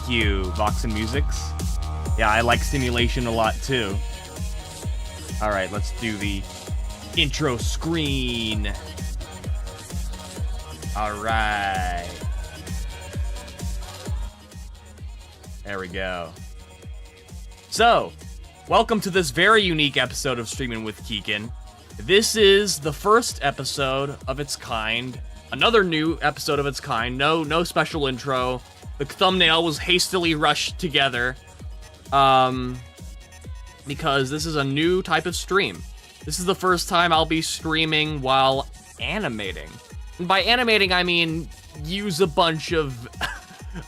Thank you, Vox and Musics. Yeah, I like simulation a lot too. Alright, let's do the intro screen. Alright. There we go. So, welcome to this very unique episode of Streaming with Keegan. This is the first episode of its kind. Another new episode of its kind. No special intro. The thumbnail was hastily rushed together. Because this is a new type of stream. This is the first time I'll be streaming while animating. And by animating, I mean use a bunch of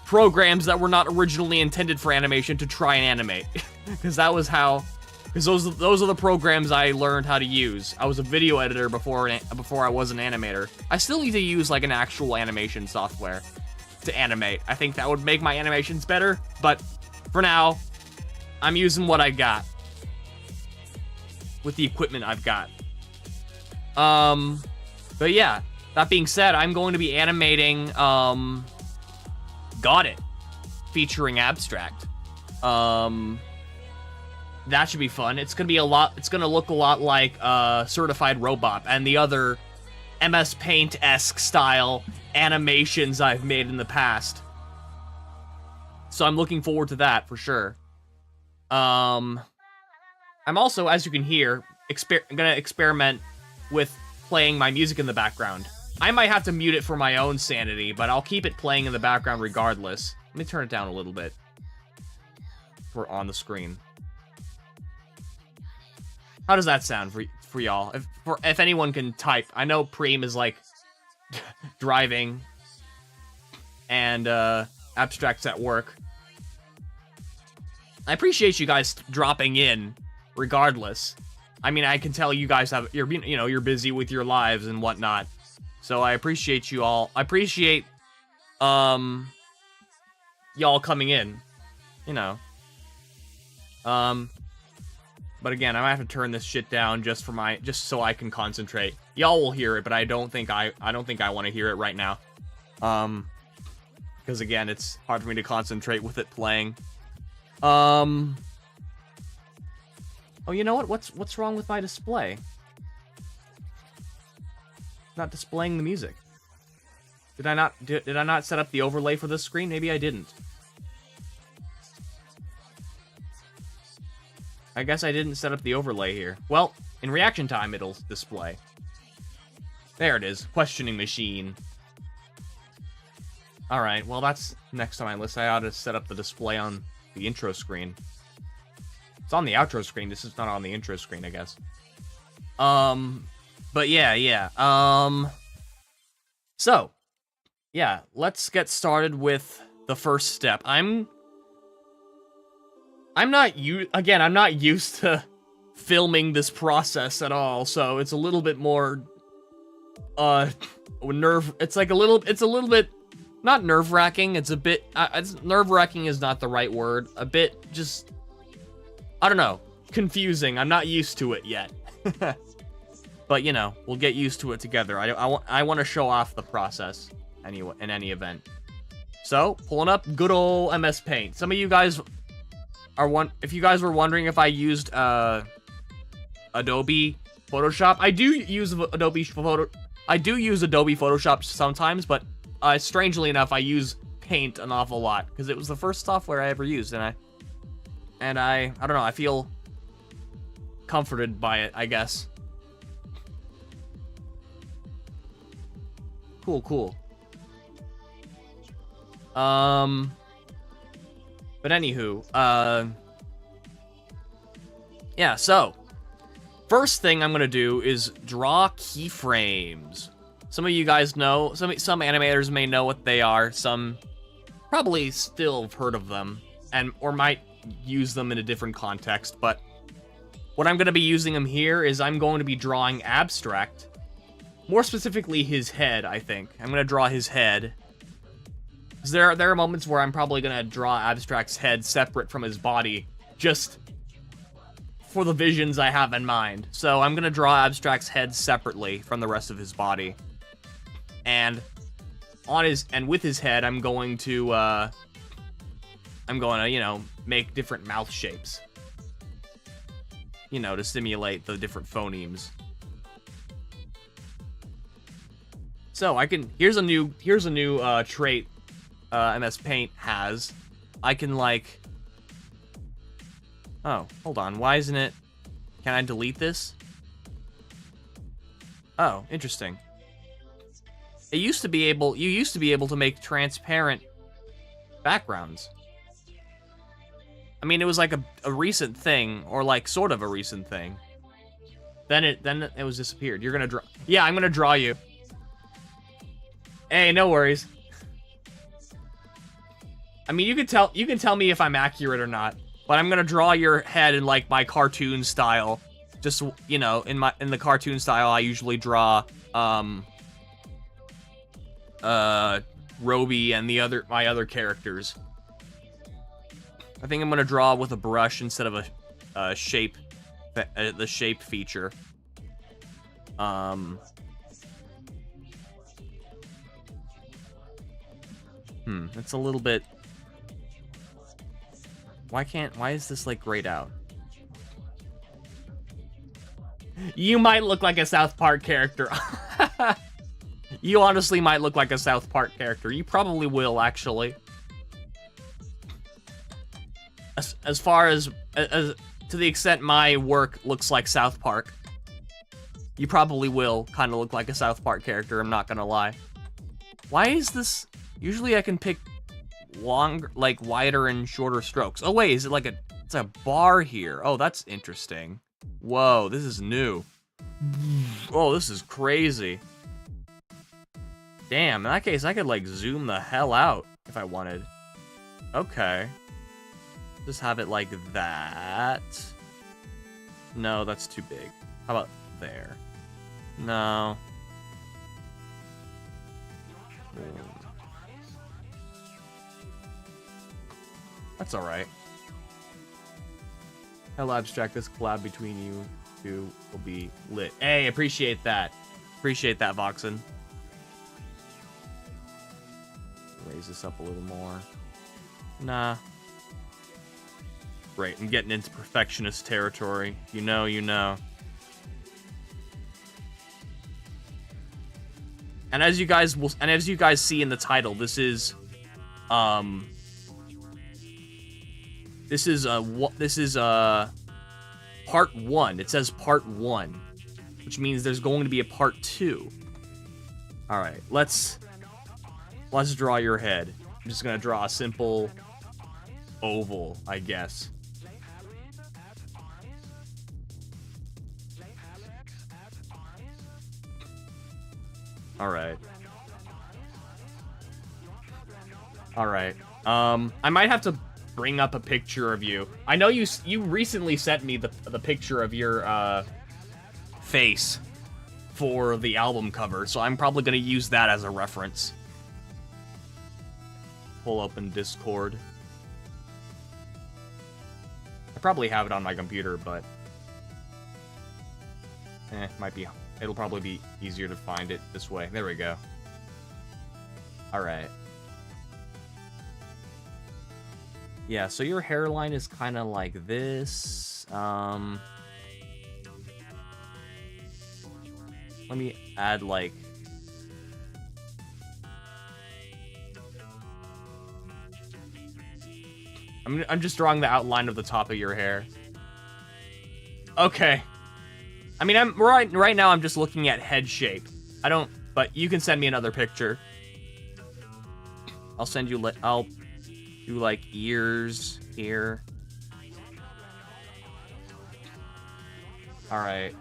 programs that were not originally intended for animation to try and animate. Because those are the programs I learned how to use. I was a video editor before I was an animator. I still need to use like an actual animation software to animate. I think that would make my animations better, but for now, I'm using what I got with the equipment I've got. But yeah, that being said, I'm going to be animating GØT IT featuring Abstract. That should be fun. It's gonna look a lot like Certified Robop and the other MS Paint-esque style animations I've made in the past. So I'm looking forward to that for sure. I'm also, as you can hear, gonna experiment with playing my music in the background. I might have to mute it for my own sanity, but I'll keep it playing in the background regardless. Let me turn it down a little bit. We're on the screen. How does that sound for y'all? If anyone can type. I know Preem is like driving and Abstract's at work. I appreciate you guys dropping in regardless. I mean, I can tell you guys you're busy with your lives and whatnot. So I appreciate you all. I appreciate y'all coming in, you know. But again, I might have to turn this shit down just so I can concentrate. Y'all will hear it, but I don't think I want to hear it right now. Because again, it's hard for me to concentrate with it playing. Oh, you know what? What's wrong with my display? Not displaying the music. Did I not set up the overlay for this screen? Maybe I didn't. I guess I didn't set up the overlay here. Well, in reaction time, it'll display. There it is. Questioning machine. Alright, well, that's next on my list. I ought to set up the display on the intro screen. It's on the outro screen. This is not on the intro screen, I guess. But yeah. So, yeah, let's get started with the first step. I'm not used to filming this process at all, so it's a little bit more it's a little bit not nerve-wracking. It's a bit nerve-wracking is not the right word. A bit just, I don't know, confusing. I'm not used to it yet. But you know, we'll get used to it together. I want to show off the process anyway in any event. So, pulling up good old MS Paint. Some of you guys if you guys were wondering if I used Adobe Photoshop, I do use Adobe Photoshop sometimes, but strangely enough, I use Paint an awful lot because it was the first software I ever used, and I don't know, I feel comforted by it, I guess. Cool. But anywho, yeah, so, first thing I'm gonna do is draw keyframes. Some of you guys know, some animators may know what they are, some probably still have heard of them, or might use them in a different context, but what I'm gonna be using them here is I'm going to be drawing Abstract, more specifically his head, I think. I'm gonna draw his head. There are moments where I'm probably gonna draw Abstract's head separate from his body, just for the visions I have in mind. So I'm gonna draw Abstract's head separately from the rest of his body. And with his head, I'm going to I'm going to, you know, make different mouth shapes. You know, to simulate the different phonemes. So I can, here's a new trait MS Paint has. I can like, oh, hold on, why isn't it, can I delete this? Oh, interesting. It used to be able, you used to be able to make transparent backgrounds. I mean, it was like a recent thing, or like sort of a recent thing. Then it was disappeared. You're gonna draw, yeah, I'm gonna draw you. Hey, no worries. I mean, you can tell me if I'm accurate or not, but I'm gonna draw your head in like my cartoon style. Just, you know, in the cartoon style, I usually draw Roby and my other characters. I think I'm gonna draw with a brush instead of a shape, the shape feature. It's a little bit. Why is this like grayed out? You might look like a South Park character. You honestly might look like a South Park character. You probably will, actually. As far as to the extent my work looks like South Park, you probably will kind of look like a South Park character, I'm not gonna lie. Why is this? Usually I can pick longer, like wider and shorter strokes. Oh wait, is it like it's a bar here? Oh, that's interesting. Whoa, this is new. Oh, this is crazy. Damn, in that case, I could like zoom the hell out if I wanted. Okay. Just have it like that. No, that's too big. How about there? No. That's alright. Hell abstract, this collab between you two will be lit. Hey, appreciate that. Appreciate that, Voxen. Raise this up a little more. Nah. Right, I'm getting into perfectionist territory. You know, you know. And as you guys see in the title, this is part 1. It says part 1, which means there's going to be a part 2. All right, let's draw your head. I'm just gonna draw a simple oval, I guess. All right. All right. I might have to bring up a picture of you. I know you recently sent me the picture of your face for the album cover, so I'm probably gonna use that as a reference. Pull open Discord. I probably have it on my computer, but might be. It'll probably be easier to find it this way. There we go. All right. Yeah, so your hairline is kind of like this. Let me add like... I'm just drawing the outline of the top of your hair. Okay. I mean, right now I'm just looking at head shape. But you can send me another picture. I'll send you, I'll do like ears here. All right.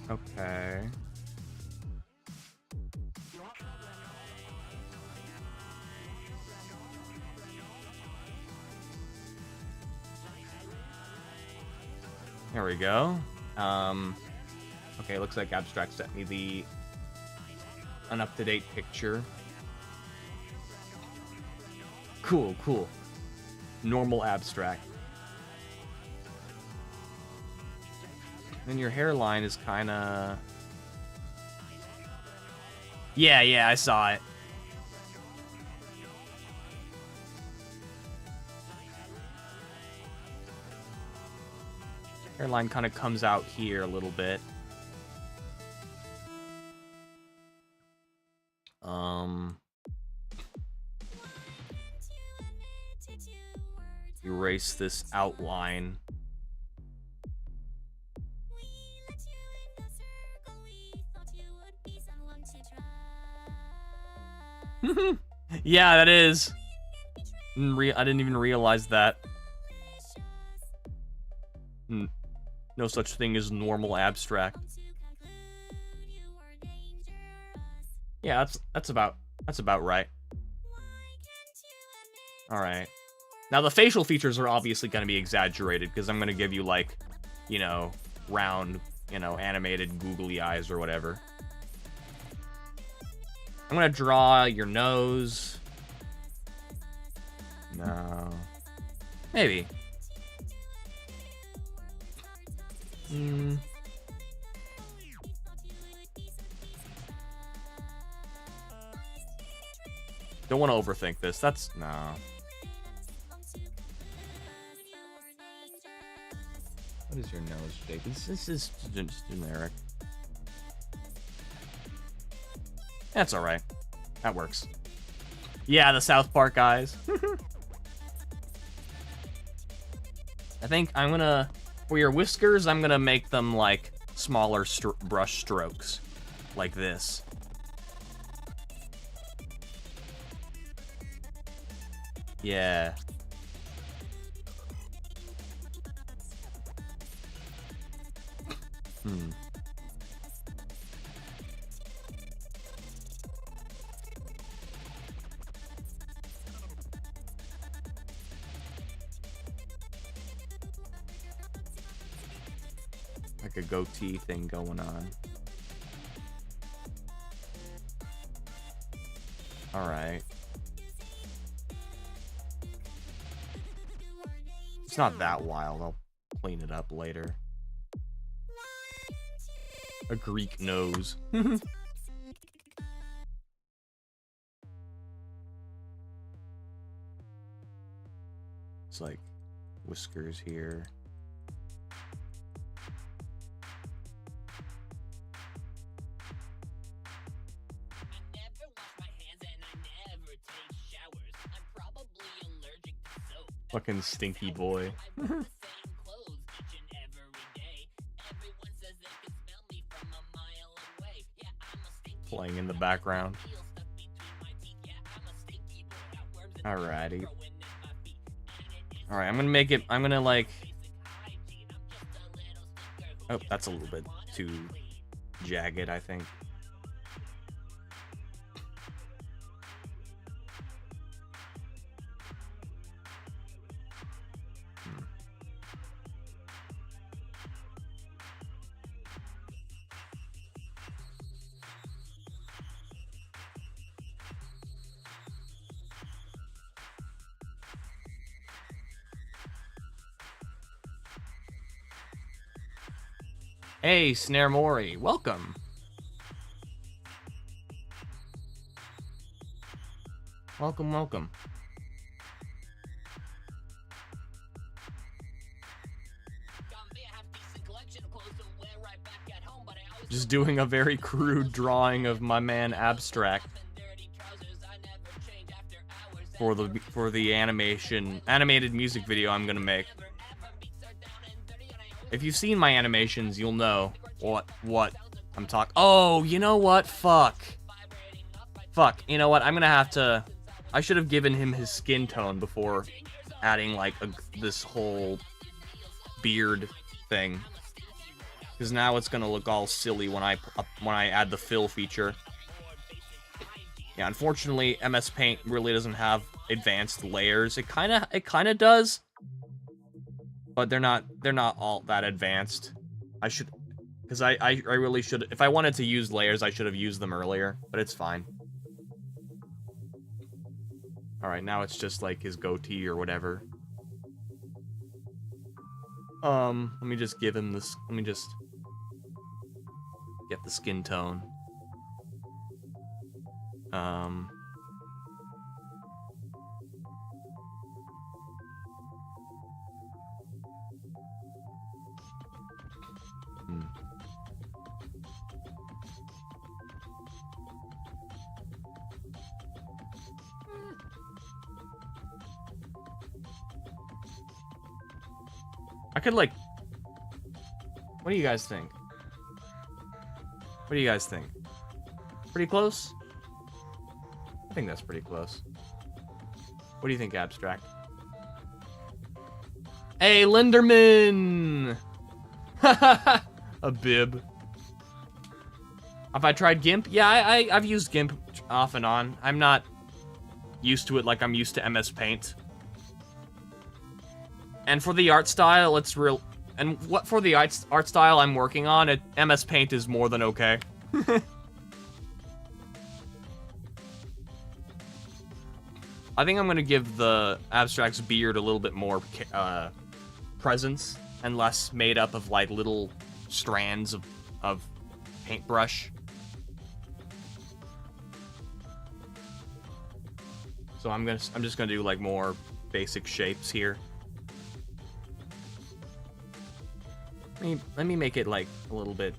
Okay. There we go. Okay, looks like Abstract sent me an up-to-date picture. Cool, cool. Normal Abstract. And your hairline is kind of Yeah, I saw it. Hairline kind of comes out here a little bit. Erase this outline. Yeah, that is. I didn't even realize that. No such thing as normal abstract. Yeah, that's about right. All right. Now the facial features are obviously going to be exaggerated because I'm going to give you like, you know, round, you know, animated googly eyes or whatever. I'm going to draw your nose. No. Maybe. Don't want to overthink this. That's... no. What is your nose shape? This is generic. That's alright. That works. Yeah, the South Park eyes. I think I'm gonna... for your whiskers, I'm gonna make them, like, smaller brush strokes. Like this. Yeah. Like a goatee thing going on. Alright. It's not that wild. I'll clean it up later. A Greek nose. It's like whiskers here. Fucking stinky boy. Playing in the background. Alrighty. Alright, I'm gonna make it... I'm gonna, like... oh, that's a little bit too jagged, I think. Hey, Snare Mori, welcome. Welcome, welcome. Just doing a very crude drawing of my man Abstract for the animated music video I'm gonna make. If you've seen my animations, you'll know what I'm talking. Oh, you know what? Fuck. You know what? I'm gonna have to... I should have given him his skin tone before adding, like, this whole beard thing. Because now it's gonna look all silly when I add the fill feature. Yeah, unfortunately, MS Paint really doesn't have advanced layers. It kinda does. But they're not all that advanced. I should... because I really should... if I wanted to use layers, I should have used them earlier. But it's fine. Alright, now it's just like his goatee or whatever. Let me just give him this... let me just... get the skin tone. Um, hmm. I could like. What do you guys think? What do you guys think? Pretty close? I think that's pretty close. What do you think, Abstract? Hey, Linderman! A bib. Have I tried GIMP? Yeah, I've used GIMP off and on. I'm not used to it like I'm used to MS Paint. And for the art style, it's real. And what for the art style I'm working on, MS Paint is more than okay. I think I'm gonna give the Abstract's beard a little bit more presence and less made up of like little strands of paintbrush. So I'm just gonna do like more basic shapes here. Let me make it like a little bit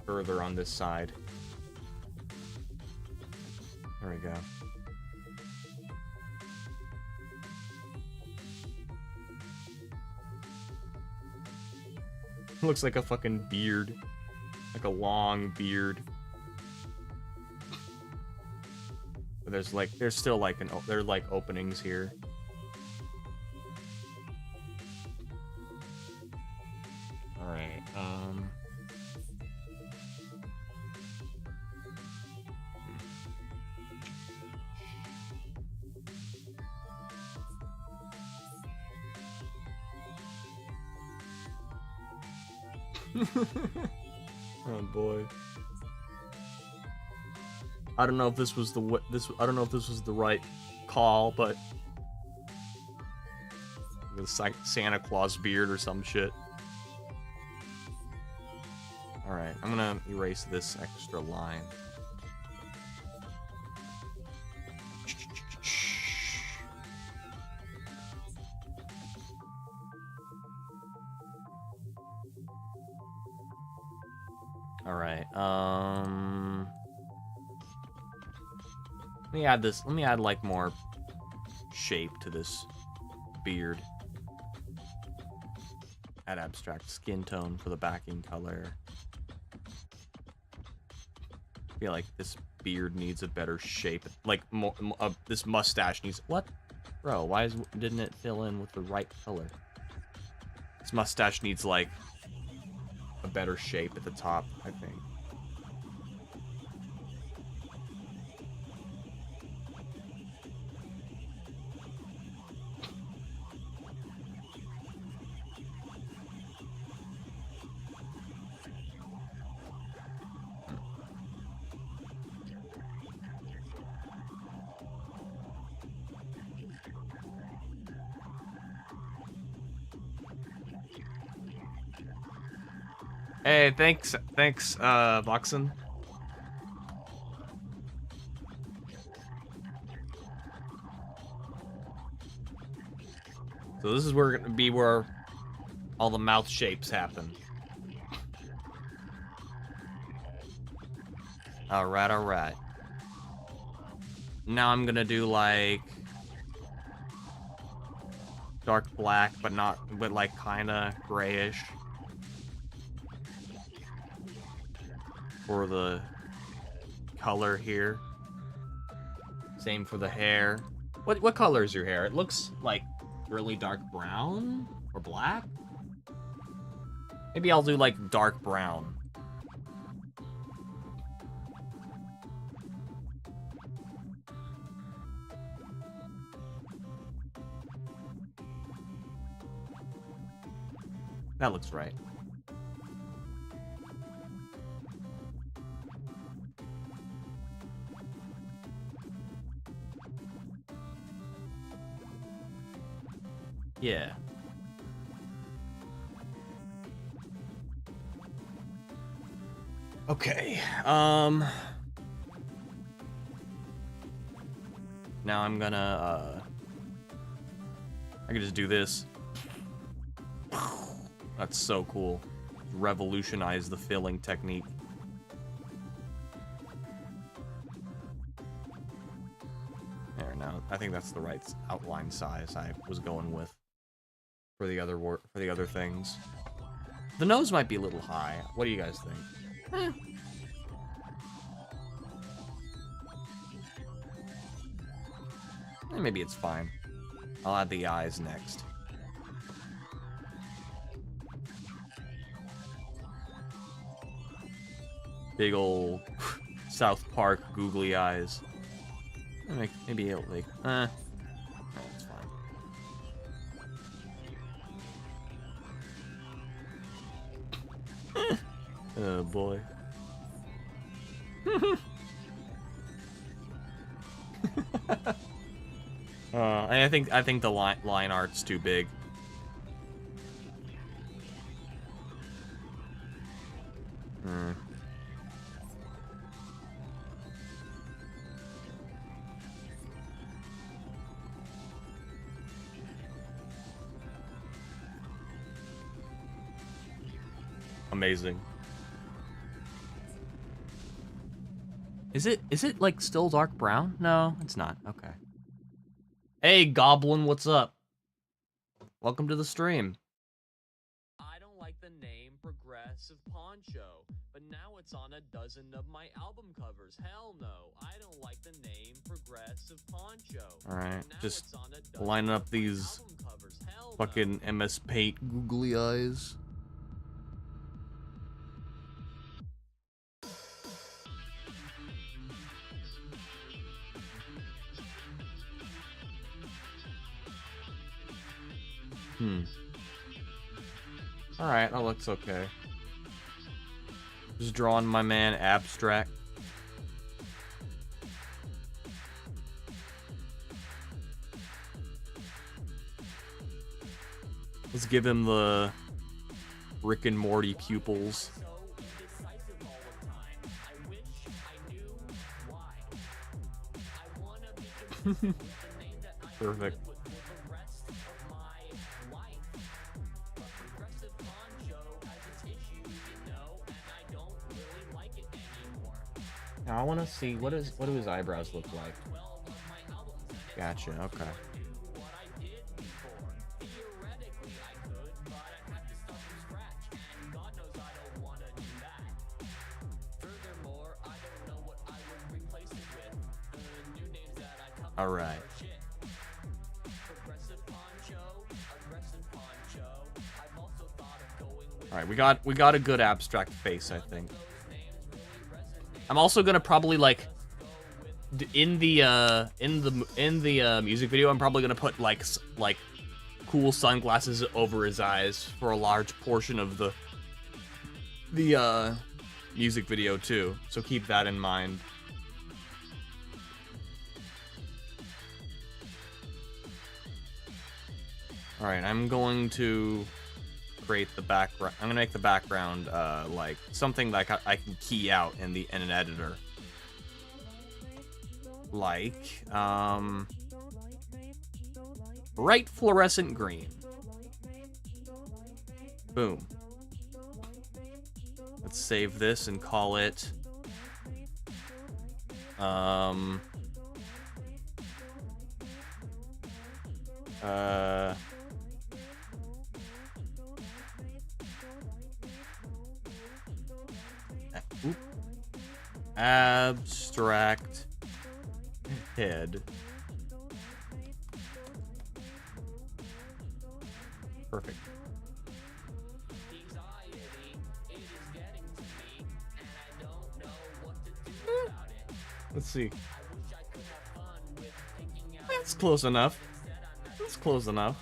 further on this side. There we go. Looks like a fucking beard. Like a long beard. But there's still like there are like openings here. Alright, oh boy. I don't know if this was I don't know if this was the right call, but it's like Santa Claus beard or some shit. Alright, I'm gonna erase this extra line. Alright, let me add like more shape to this beard. Add abstract skin tone for the backing color. I feel like this beard needs a better shape. Like, this mustache needs... What? Bro, why didn't it fill in with the right color? This mustache needs, like, a better shape at the top, I think. Hey, thanks, Voxen. So this is where gonna be where all the mouth shapes happen. Alright, alright. Now I'm gonna do like dark black, but like kinda grayish. For the color here. Same for the hair. What color is your hair? It looks like really dark brown or black. Maybe I'll do like dark brown. That looks right. Yeah. Okay. Now I'm gonna, I can just do this. That's so cool. Revolutionize the filling technique. There, now I think that's the right outline size I was going with for the other things. The nose might be a little high. What do you guys think? Maybe it's fine. I'll add the eyes next. Big ol' South Park googly eyes. Maybe it'll like, no, it's fine. Oh boy. I think the line art's too big. Amazing. Is it like still dark brown? No, it's not. Okay. Hey, Goblin, what's up? Welcome to the stream. I don't like the name Progressive Poncho, but now it's on a dozen of my album covers. Hell no, I don't like the name Progressive Poncho. Alright, just lining up these fucking MS Paint googly eyes. Alright, that looks okay. Just drawing my man abstract. Let's give him the Rick and Morty pupils. Perfect. Now I want to see what do his eyebrows look like. Gotcha. Okay. All right. All right, we got a good abstract face, I think. I'm also gonna probably like in the music video. I'm probably gonna put like cool sunglasses over his eyes for a large portion of the music video too. So keep that in mind. All right, I'm going to create the background. I'm gonna make the background like something like I can key out in an editor, like bright fluorescent green. Boom. Let's save this and call it abstract head. Perfect. Let's see. That's close enough. That's close enough.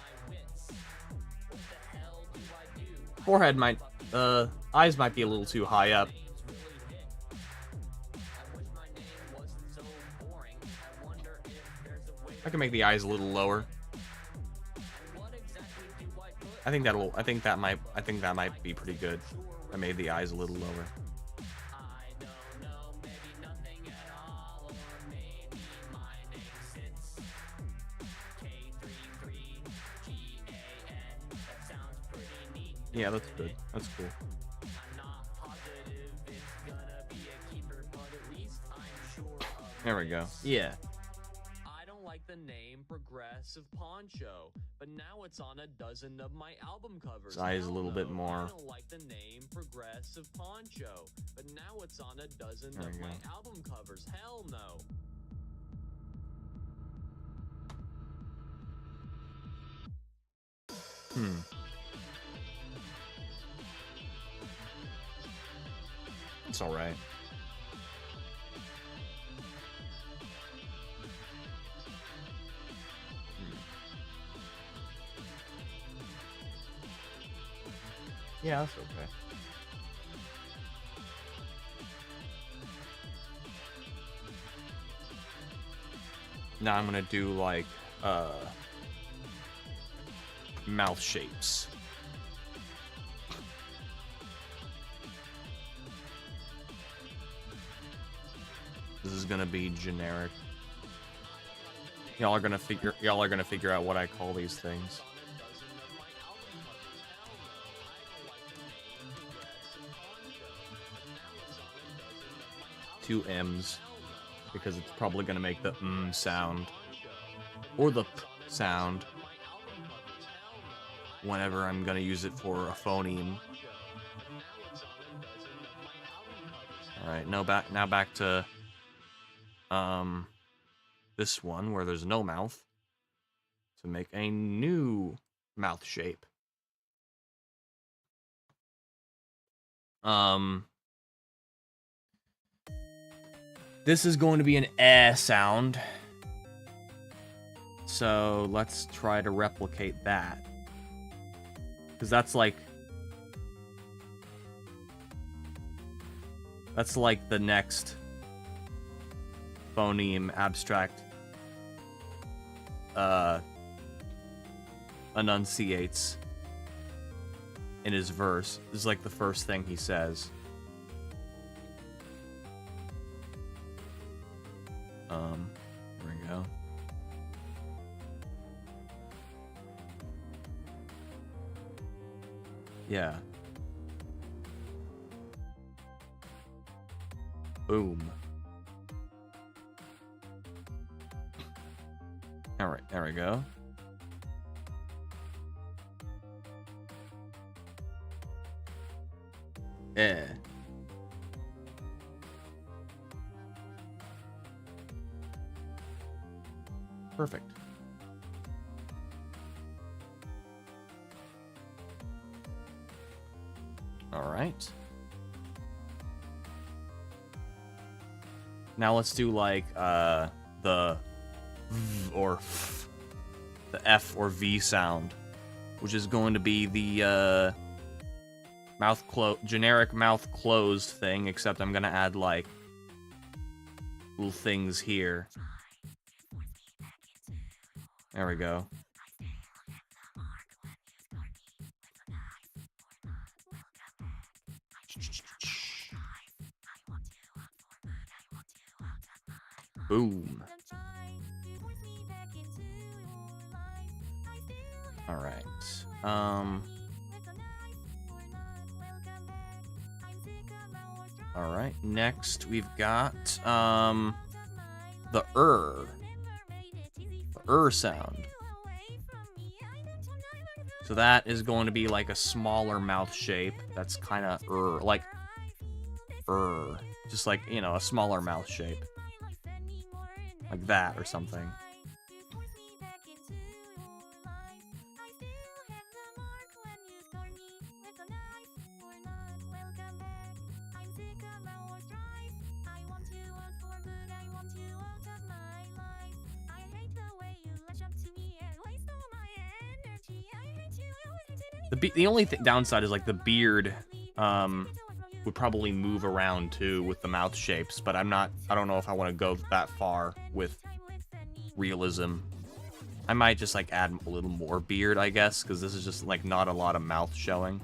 Forehead might, eyes might be a little too high up. I can make the eyes a little lower. I think that might be pretty good. I made the eyes a little lower. Yeah, that's good. That's cool. There we go. Yeah. I don't like the name Progressive Poncho, but now it's on a dozen of my album covers. His eye is a little bit more. I don't like the name Progressive Poncho, but now it's on a dozen of my album covers. Hell no. It's all right. Yeah, that's okay. Now I'm gonna do like mouth shapes. This is gonna be generic. Y'all are gonna figure out what I call these things. Two M's, because it's probably gonna make the sound or the p sound whenever I'm gonna use it for a phoneme. All right, now back to this one where there's no mouth, to make a new mouth shape. This is going to be an sound. So let's try to replicate that. Because that's like the next phoneme abstract enunciates in his verse. This is like the first thing he says. There we go. Yeah. Boom. Alright, there we go. Yeah. Perfect. All right. Now let's do like the v or f, the F or V sound, which is going to be the generic mouth closed thing, except I'm gonna add like little things here. There we go. Boom. All right. All right. Next, we've got the sound. So that is going to be like a smaller mouth shape. That's kind of like just like, you know, a smaller mouth shape. Like that or something. The only downside is like the beard would probably move around too with the mouth shapes, but I don't know if I want to go that far with realism. I might just like add a little more beard, I guess, because this is just like not a lot of mouth showing.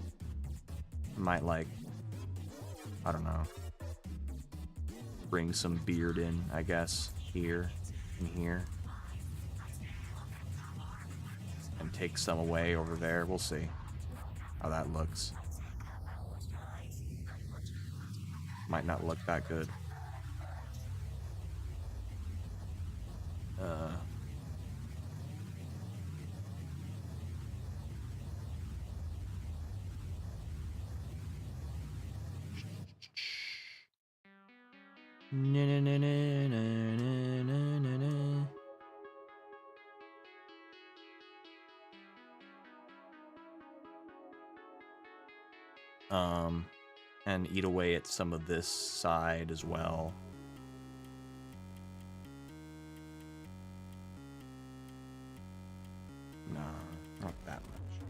I might like, I don't know, bring some beard in, I guess, here and here. And take some away over there, we'll see. how that looks. Might not look that good. And eat away at some of this side as well. No, not that much.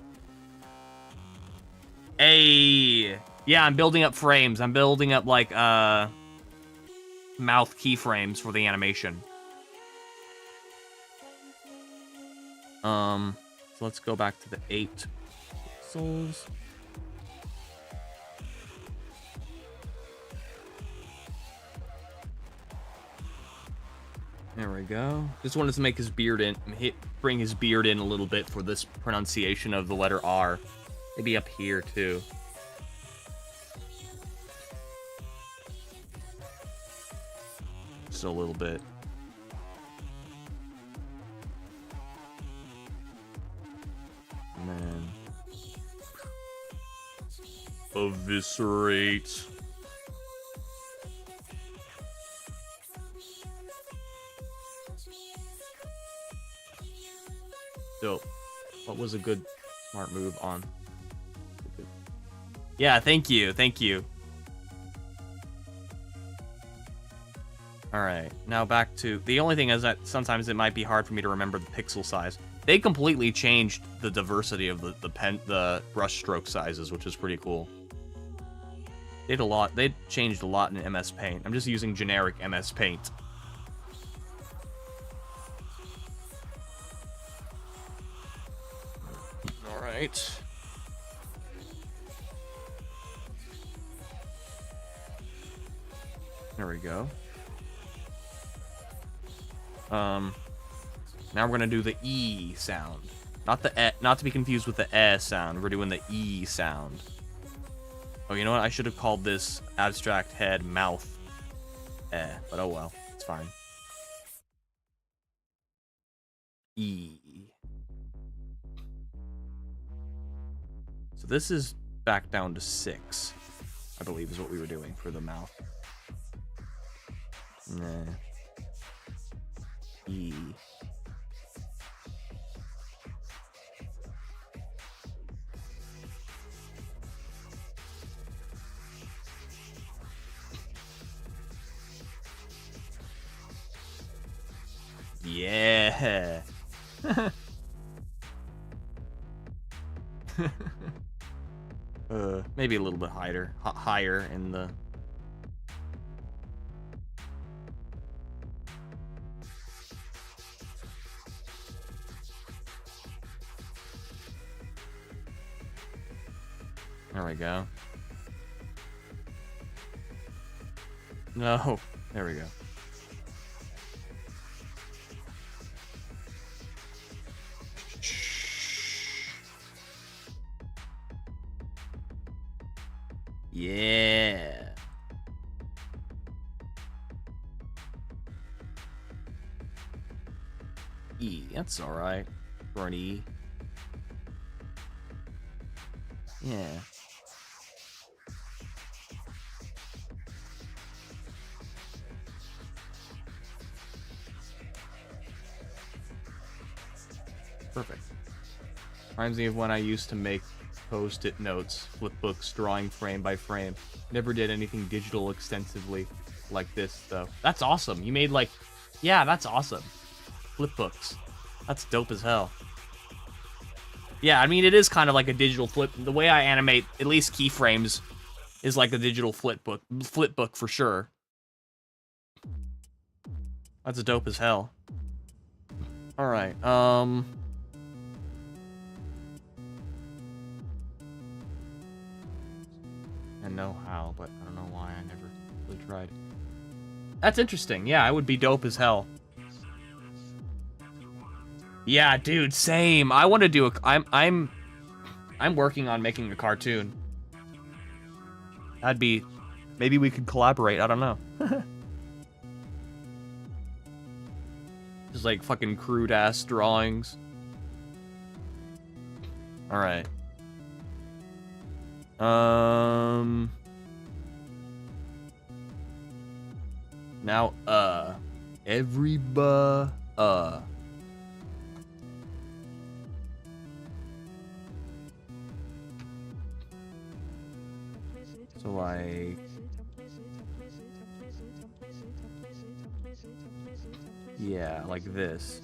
Hey! Yeah, I'm building up frames. I'm building up, like, mouth keyframes for the animation. So let's go back to the 8 pixels. There we go. Just wanted to make his beard in, bring his beard in a little bit for this pronunciation of the letter R. Maybe up here too. Just a little bit. And then eviscerate. Dope. What was a good smart move on? Yeah, thank you. Thank you. Alright, now back to... The only thing is that sometimes it might be hard for me to remember the pixel size. They completely changed the diversity of the brush stroke sizes, which is pretty cool. They did a lot. They changed a lot in MS Paint. I'm just using generic MS Paint. Alright. There we go. Now we're gonna do the E sound. Not the E, not to be confused with the E sound. We're doing the E sound. Oh, you know what? I should have called this abstract head mouth but oh well. It's fine. E. So this is back down to 6, I believe is what we were doing for the mouth. Nah. E. Yeah. Maybe a little bit higher in the... There we go. No, there we go. Yeah. E, that's alright. For an E. Yeah. Perfect. Reminds me of when I used to make post-it notes, flip books, drawing frame by frame. Never did anything digital extensively like this, though. That's awesome. You made, like... Yeah, that's awesome. Flip books. That's dope as hell. Yeah, I mean, it is kind of like a digital flip. The way I animate, at least keyframes, is like a digital flip book for sure. That's dope as hell. Alright, I know how, but I don't know why I never really tried. That's interesting. Yeah, I would be dope as hell. Yeah, dude, same. I want to do a... I'm working on making a cartoon. That'd be... Maybe we could collaborate, I don't know. Just like fucking crude-ass drawings. Alright. Now, everybody, So, like... Yeah, like this.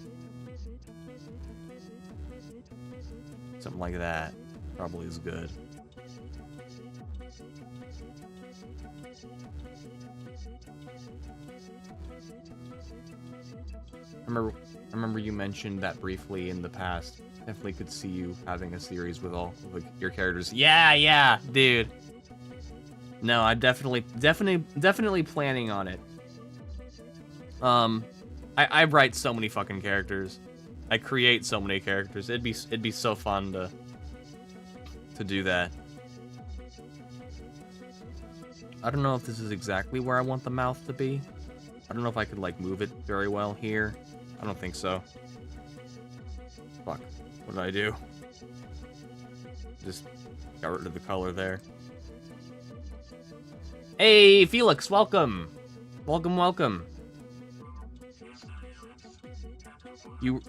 Something like that. Probably is good. I remember you mentioned that briefly in the past. Definitely could see you having a series with all of your characters. Yeah, dude. No, I'm definitely planning on it. I write so many fucking characters. I create so many characters. It'd be so fun to do that. I don't know if this is exactly where I want the mouth to be. I don't know if I could like move it very well here. I don't think so. Fuck. What did I do? Just got rid of the color there. Hey, Felix, welcome. Welcome. I'm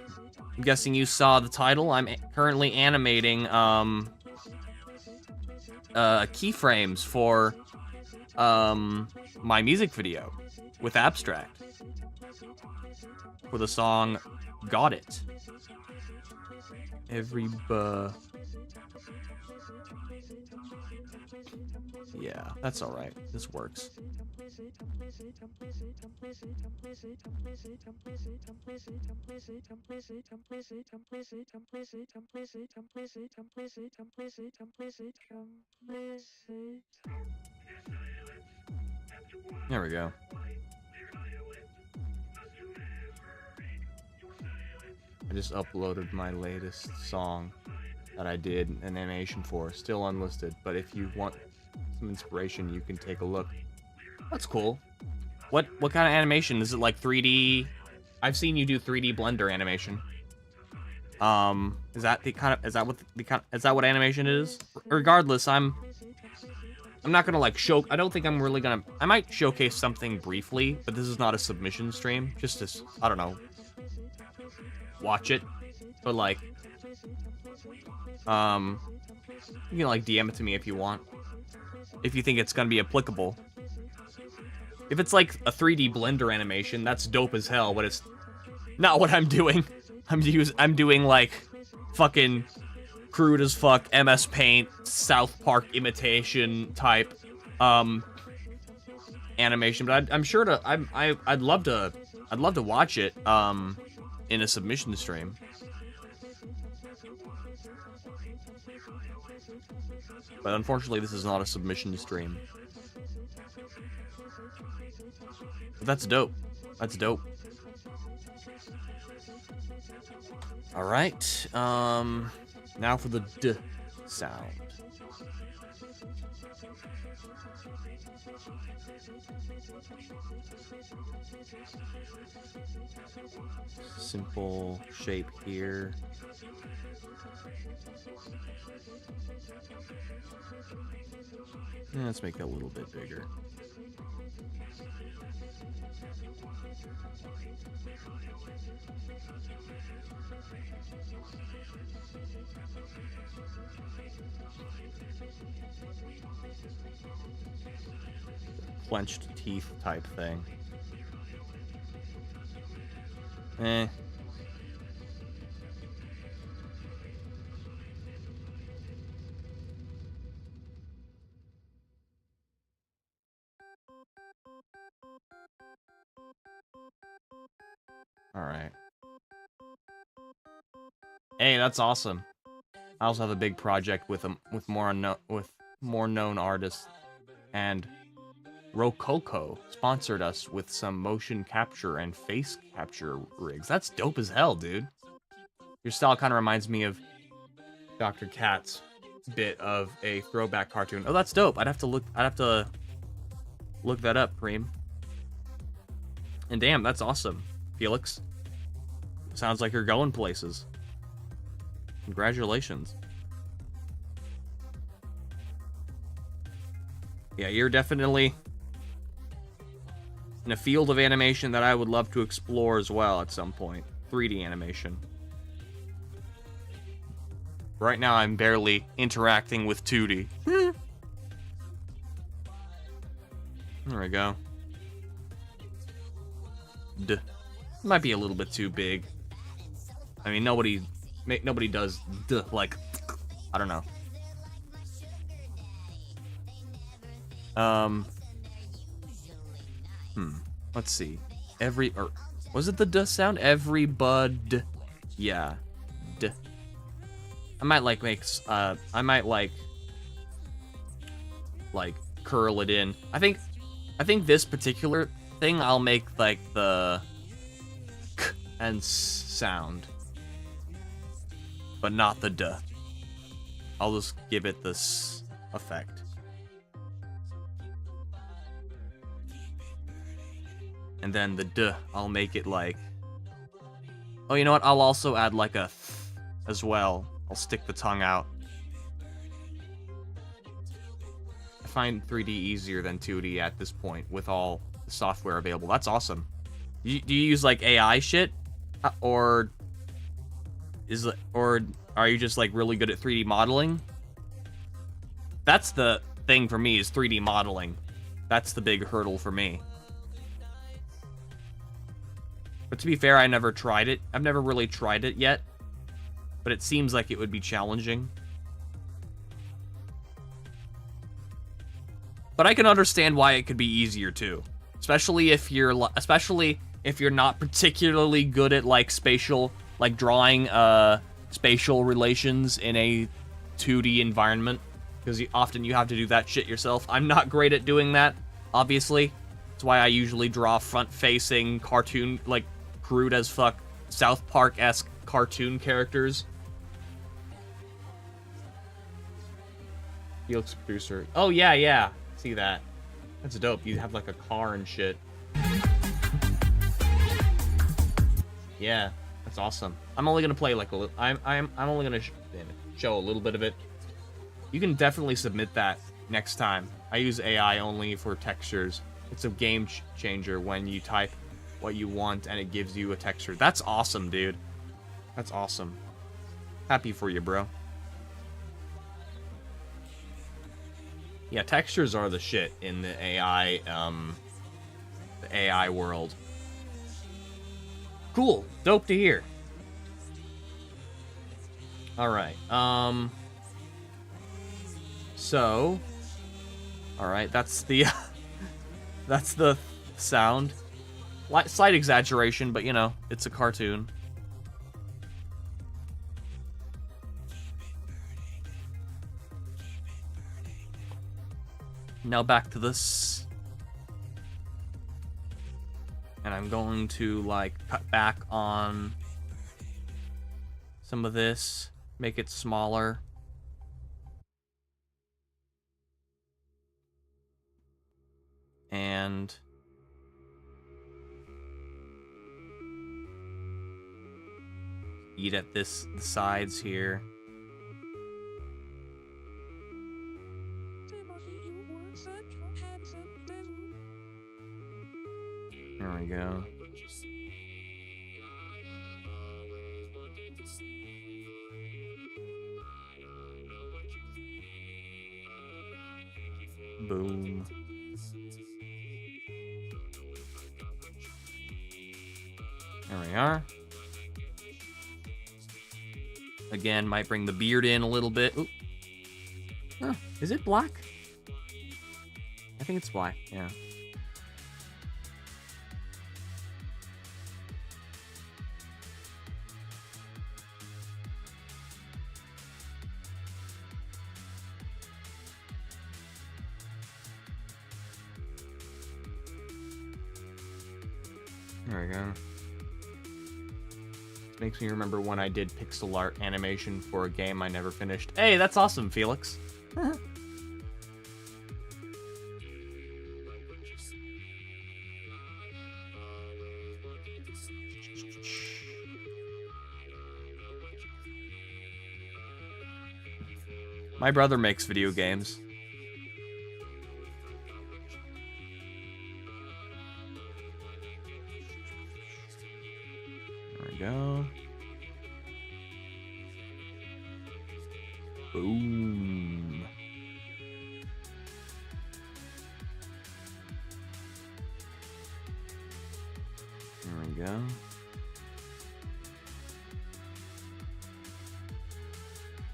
guessing you saw the title. I'm currently animating keyframes for my music video with Abstract for the song "Got It." Yeah, that's all right. This works. There we go. I just uploaded my latest song that I did an animation for, still unlisted, but if you want some inspiration, you can take a look. That's cool. What kind of animation? Is it like 3D? I've seen you do 3D Blender animation. Is that what animation is? Regardless, I'm not gonna like I don't think I'm really gonna. I might showcase something briefly, but this is not a submission stream. Just to, I don't know, watch it. But like, you can like DM it to me if you want. If you think it's gonna be applicable. If it's like a 3D Blender animation, that's dope as hell, but it's not what I'm doing. I'm doing like fucking crude as fuck MS Paint, South Park imitation type animation, but I'm sure to I'd love to watch it in a submission stream. But unfortunately, this is not a submission stream. But that's dope. That's dope. All right. Now for the D sound. Simple shape here. Yeah, let's make it a little bit bigger. Clenched teeth type thing. All right. Hey, that's awesome. I also have a big project with more known artists, and Rococo sponsored us with some motion capture and face capture rigs. That's dope as hell, dude. Your style kind of reminds me of Dr. Katz. bit of a throwback cartoon. Oh, that's dope. I'd have to look that up, Cream. And damn, that's awesome, Felix. Sounds like you're going places. Congratulations. Yeah, you're definitely in a field of animation that I would love to explore as well at some point. 3D animation. Right now, I'm barely interacting with 2D. There we go. Duh. Might be a little bit too big. I mean, nobody does duh like, I don't know. Let's see. Was it the duh sound? Every bud. Yeah. Duh. I might like I might like curl it in. I think this particular thing I'll make like the k and s sound, but not the duh. I'll just give it this effect. And then the duh, I'll make it like... Oh, you know what? I'll also add like a th as well. I'll stick the tongue out. I find 3D easier than 2D at this point with all the software available. That's awesome. Do you use like AI shit? Or are you just like really good at 3D modeling? That's the thing for me, is 3D modeling. That's the big hurdle for me. But to be fair, I never tried it. I've never really tried it yet. But it seems like it would be challenging. But I can understand why it could be easier too. Especially if you're not particularly good at like drawing spatial relations in a 2D environment. Because often you have to do that shit yourself. I'm not great at doing that, obviously. That's why I usually draw front-facing cartoon, like, crude as fuck, South Park-esque cartoon characters. Felix producer. Oh, yeah. See that. That's dope. You have, like, a car and shit. Yeah, that's awesome. I'm only gonna play, like, a little... I'm only gonna show a little bit of it. You can definitely submit that next time. I use AI only for textures. It's a game changer when you type what you want and it gives you a texture. That's awesome, dude. That's awesome. Happy for you, bro. Yeah, textures are the shit in the AI world. Cool. Dope to hear. All right. So, all right, that's the that's the sound. Slight exaggeration, but you know, it's a cartoon. Now back to this. And I'm going to like cut back on some of this, make it smaller. And eat at the sides here. There we go. Boom. There we are. Again, might bring the beard in a little bit. Ooh. Oh, is it black? I think it's black, yeah. There we go. Makes me remember when I did pixel art animation for a game I never finished. Hey, that's awesome, Felix. My brother makes video games. There we go. Boom. There we go.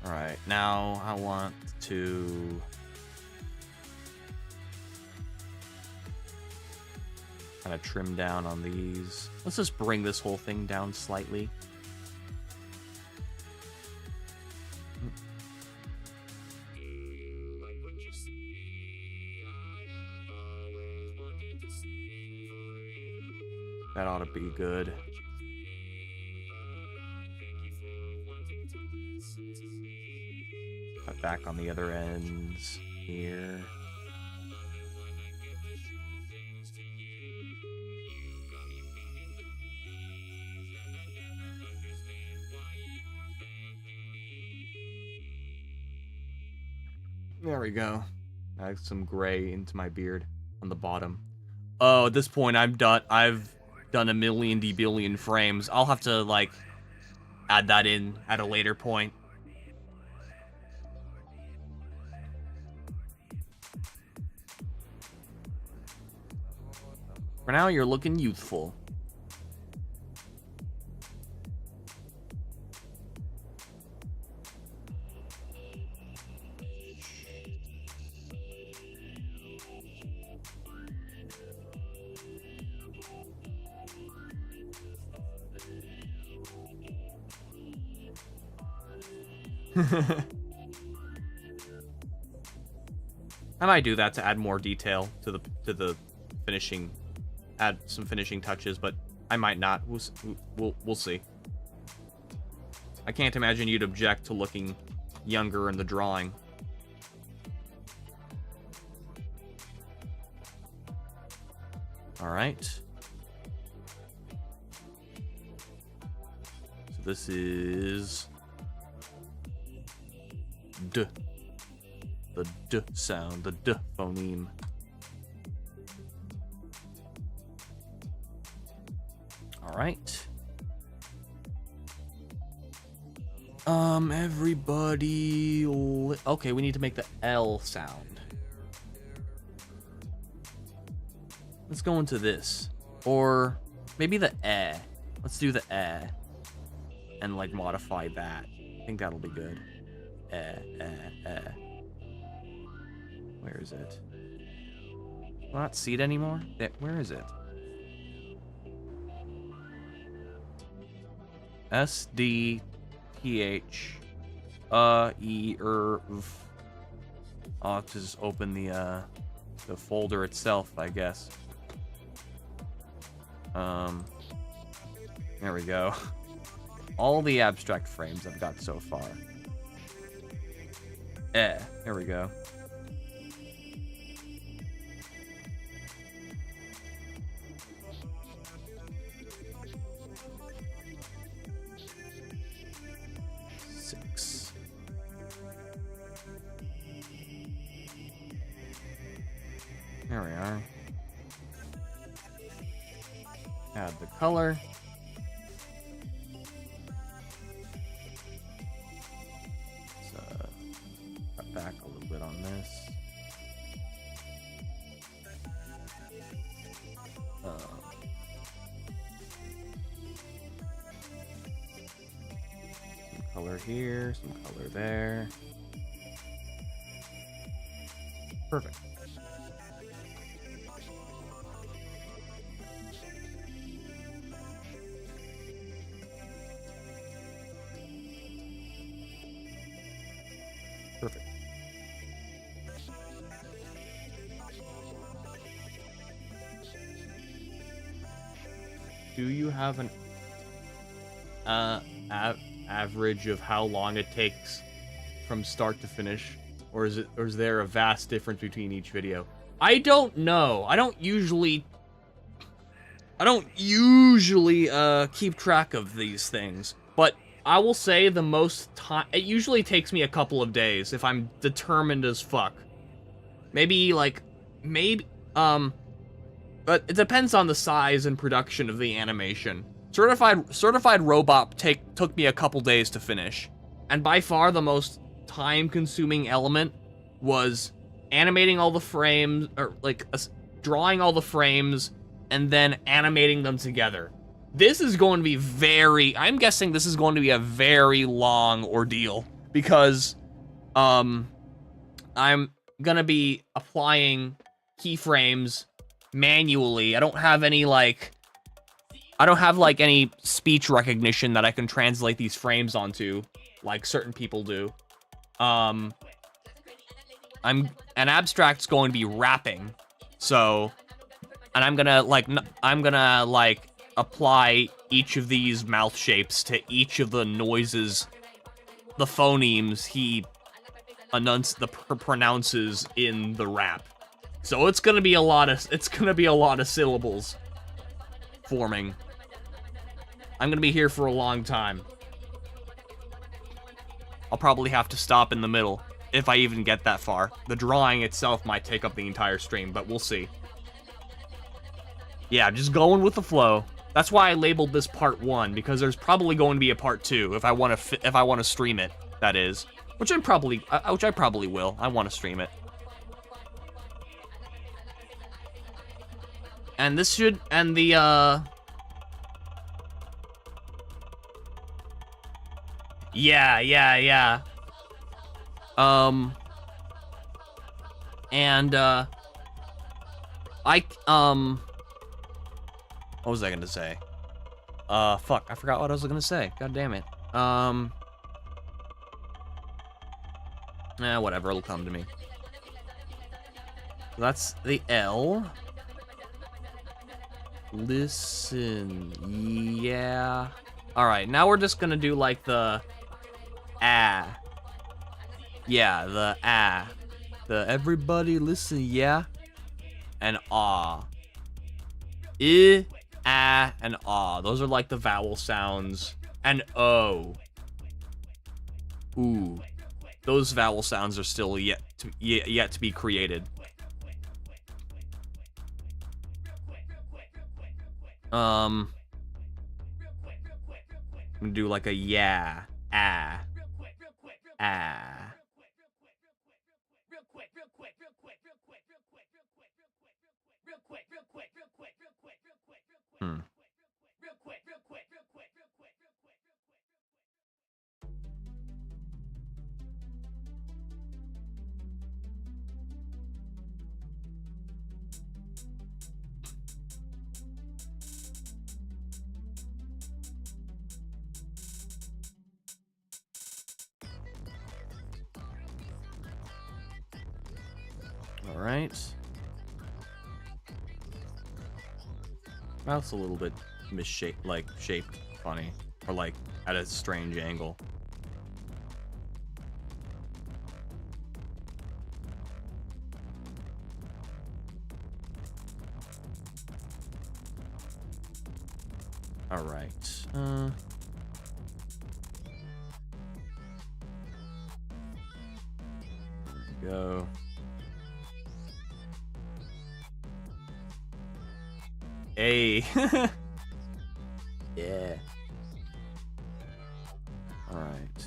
All right, now I want to kind of trim down on these. Let's just bring this whole thing down slightly. That ought to be good. Cut back on the other ends here. There we go. Add some gray into my beard on the bottom. Oh, at this point, I'm done. I've done a million billion frames. I'll have to, like, add that in at a later point. For now, you're looking youthful. I might do that to add more detail to the finishing, add some finishing touches, but I might not. We'll see. I can't imagine you'd object to looking younger in the drawing. All right. So this is D. The D sound, the D phoneme. All right. Everybody. Okay, we need to make the L sound. Let's go into this, or maybe the eh. Let's do the eh, and like modify that. I think that'll be good. Eh. Where is it? Will I not see it anymore? Where is it? SDTH V. I'll have to just open the folder itself, I guess. There we go. All the abstract frames I've got so far. There we go. There we are. Add the color. Let's cut back a little bit on this. Some color here, some color there. Perfect. Perfect. Do you have an... average of how long it takes from start to finish, or is there a vast difference between each video? I don't know. I don't usually keep track of these things, but I will say the most time, it usually takes me a couple of days if I'm determined as fuck. Maybe but it depends on the size and production of the animation. Certified Robop took me a couple days to finish, and by far the most time-consuming element was animating all the frames, or like drawing all the frames, and then animating them together. This is going to be I'm guessing this is going to be a very long ordeal, because I'm gonna be applying keyframes manually. I don't have any speech recognition that I can translate these frames onto, like certain people do. And Abstract's going to be rapping, so, and I'm gonna apply each of these mouth shapes to each of the noises, the phonemes he pronounces in the rap. So it's gonna be a lot of syllables forming. I'm gonna be here for a long time. I'll probably have to stop in the middle, if I even get that far. The drawing itself might take up the entire stream, but we'll see. Yeah, just going with the flow. That's why I labeled this part 1, because there's probably going to be a part 2 if I want to stream it, that is. Which I probably will. I want to stream it. And this should, and the, yeah. And, what was I gonna say? Fuck, I forgot what I was gonna say. God damn it. Whatever, it'll come to me. That's the L. Listen, yeah. Alright, now we're just gonna do like the ah. Yeah, the ah. The everybody listen, yeah. And ah. I, ah, and ah. Those are like the vowel sounds. And o. Ooh. Those vowel sounds are still yet to be created. I'm gonna do like a yeah, ah, ah. Hmm. All right. Mouth's a little bit misshaped, like shaped funny, or like at a strange angle. All right. There we go. Hey. Yeah. All right.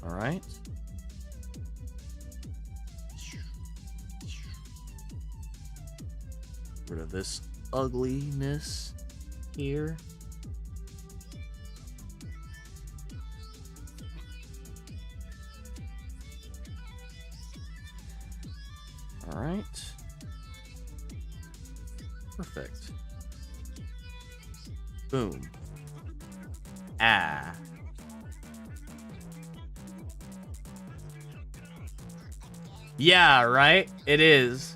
All right. Rid of this ugliness here. All right. Perfect. Boom. Ah. Yeah, right? It is.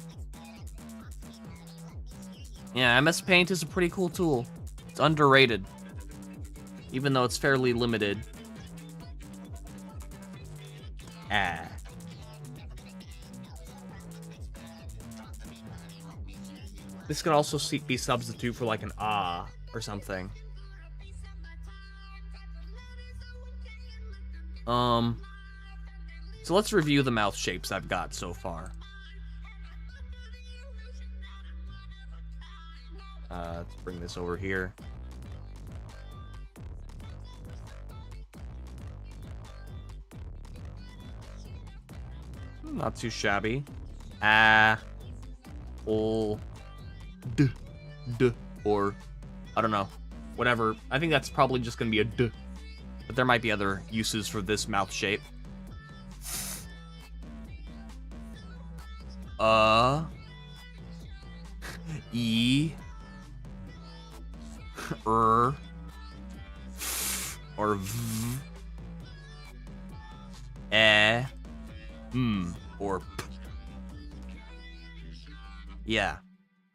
Yeah, MS Paint is a pretty cool tool. It's underrated. Even though it's fairly limited. Ah. This could also be substitute for like an ah or something. So let's review the mouth shapes I've got so far. Let's bring this over here. Not too shabby. Ah. Ol. D. D. Or. I don't know. Whatever. I think that's probably just gonna be a D. But there might be other uses for this mouth shape. E. Or V. Or P. Yeah.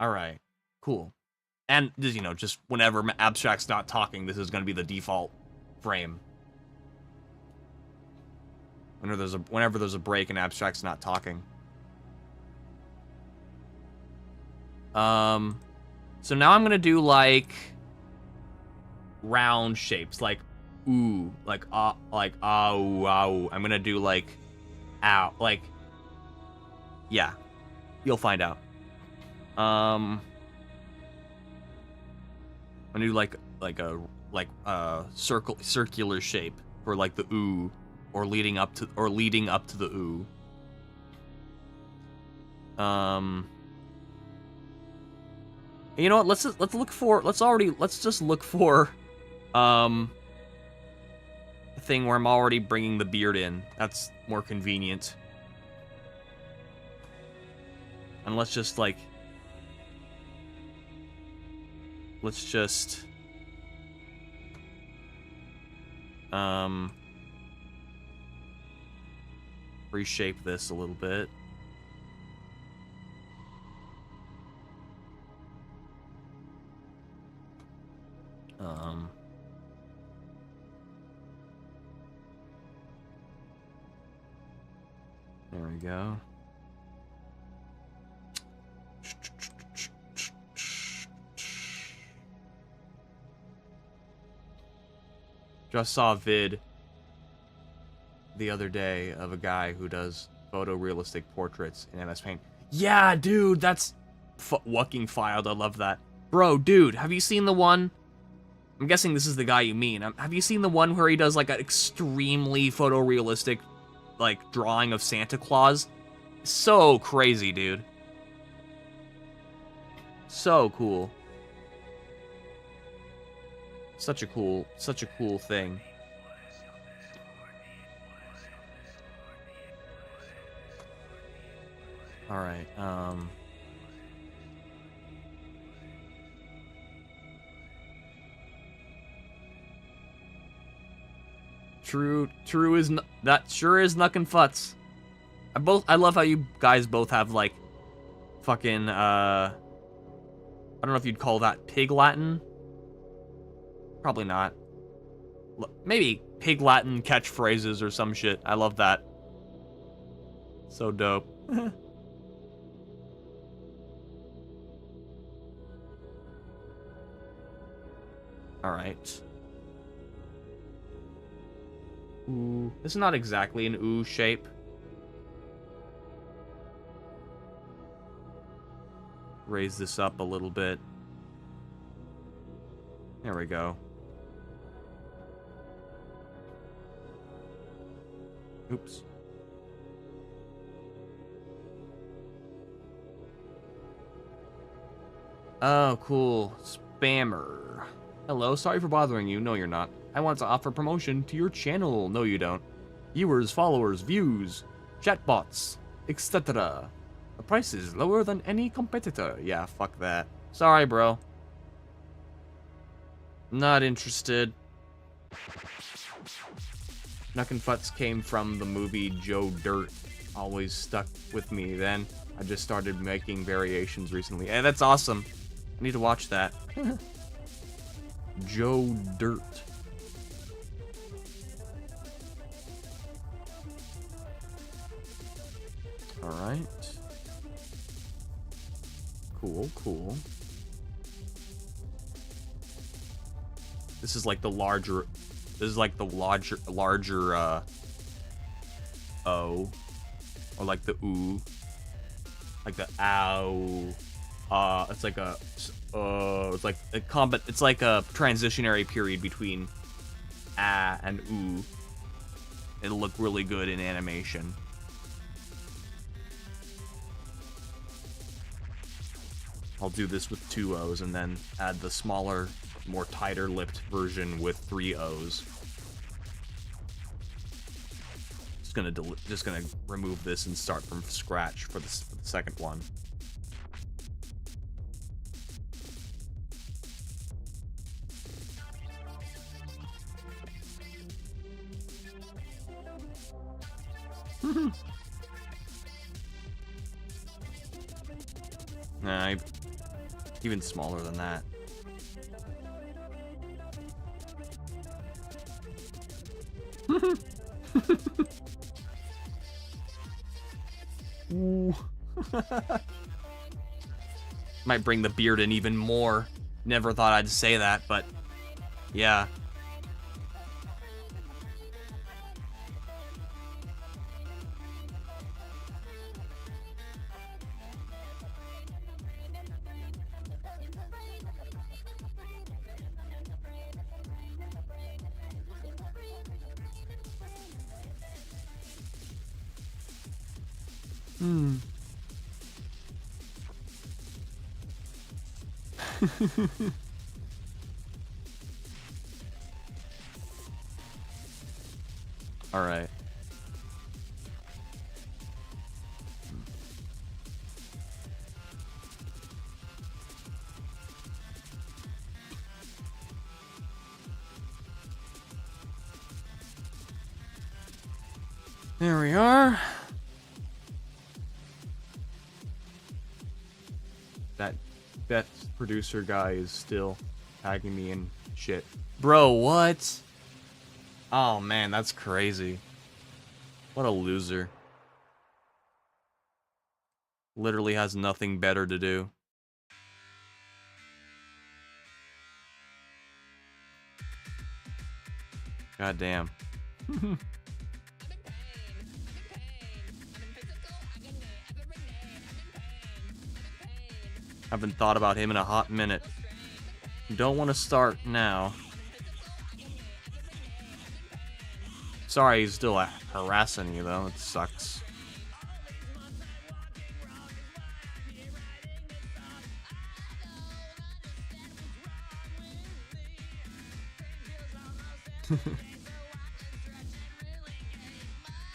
Alright. Cool. And, you know, just whenever Abstract's not talking, this is going to be the default frame. Whenever there's a break and Abstract's not talking. So now I'm going to do, like, round shapes, like ooh, like ah, ooh, ow. I'm going to do, like, ow, like, yeah. You'll find out. I'm gonna do like a circular shape for like the ooh, or leading up to the ooh. You know what? Let's just look for a thing where I'm already bringing the beard in. That's more convenient. And let's just reshape this a little bit. There we go. Just saw a vid the other day of a guy who does photorealistic portraits in MS Paint. Yeah, dude, that's fucking filed. I love that. Bro, dude, have you seen the one? I'm guessing this is the guy you mean. Have you seen the one where he does like an extremely photorealistic like drawing of Santa Claus? So crazy, dude. So cool. Such a cool thing. All right. True is that sure is knuckin' futz. I love how you guys both have like fucking I don't know if you'd call that pig Latin. Probably not. Maybe pig Latin catchphrases or some shit. I love that. So dope. All right. Ooh, this is not exactly an ooh shape. Raise this up a little bit. There we go. Oops. Oh, cool. Spammer. Hello, sorry for bothering you. No, you're not. I want to offer promotion to your channel. No, you don't. Viewers, followers, views, chatbots, etc. The price is lower than any competitor. Yeah, fuck that. Sorry, bro. Not interested. Knuck and Futz came from the movie Joe Dirt. Always stuck with me then. I just started making variations recently. Hey, that's awesome. I need to watch that. Joe Dirt. Alright. Cool, cool. This is like the larger... This is like the larger O. Or like the oo. Like the ow. It's like a... it's like a combat... It's like a transitionary period between and oo. It'll look really good in animation. I'll do this with 2 O's and then add the smaller, more tighter-lipped version with 3 O's. Just gonna remove this and start from scratch for the second one. Nah, even smaller than that. Ooh. Might bring the beard in even more. Never thought I'd say that, but yeah. All right. There we are. That producer guy is still tagging me in shit. Bro, what? Oh man, that's crazy. What a loser. Literally has nothing better to do. God damn. Haven't thought about him in a hot minute. Don't want to start now. Sorry he's still harassing you though, it sucks.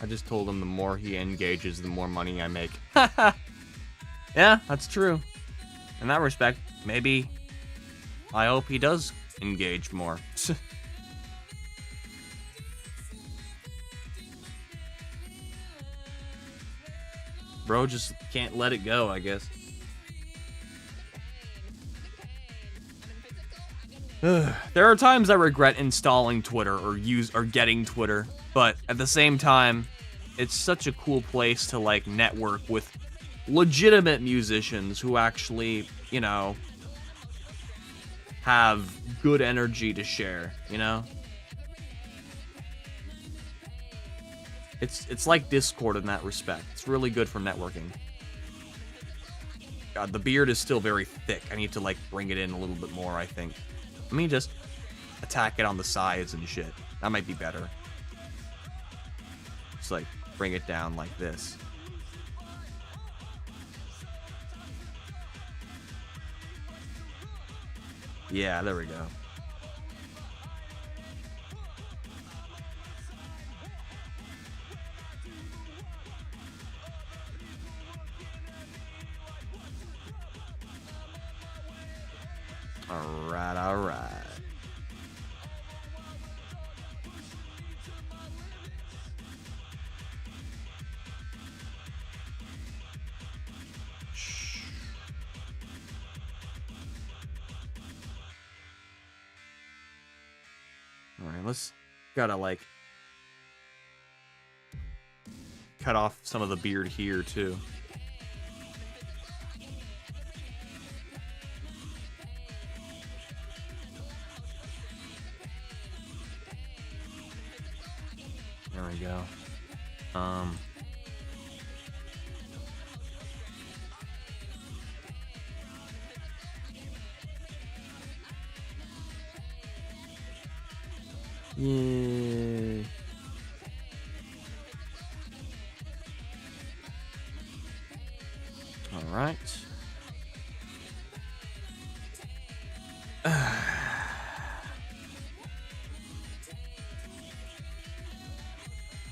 I just told him the more he engages, the more money I make. Yeah, that's true. In that respect, maybe I hope he does engage more. Bro just can't let it go, I guess. There are times I regret installing Twitter or getting Twitter, but at the same time, it's such a cool place to like network with legitimate musicians who actually, you know, have good energy to share, you know? It's like Discord in that respect. It's really good for networking. God, the beard is still very thick. I need to like bring it in a little bit more, I think. Let me just attack it on the sides and shit. That might be better. Just like bring it down like this. Yeah, there we go. Alright, alright. Alright, let's... Gotta, like... cut off some of the beard here, too. There we go. Yay. All right.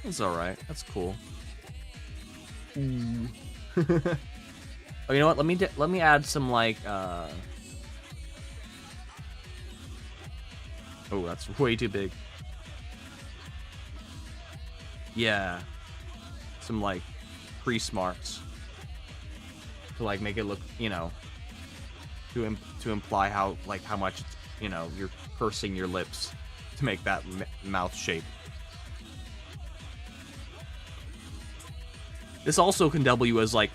That's all right. That's cool. Ooh. Oh, you know what? Let me add some like Oh, that's way too big. Yeah. Some like crease marks to like make it look, you know, to imply how much, you know, you're pursing your lips to make that mouth shape. This also can W as like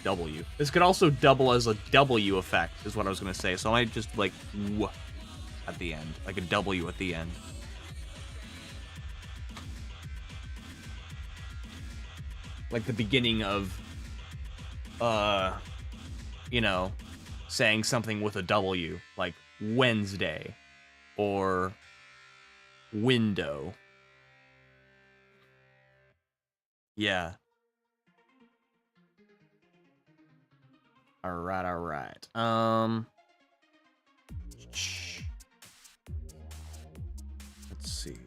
W. This could also double as a W effect, is what I was gonna say. So I might just like w at the end, like a W at the end. Like the beginning of, you know, saying something with a W, like Wednesday or window. Yeah. All right. Let's see.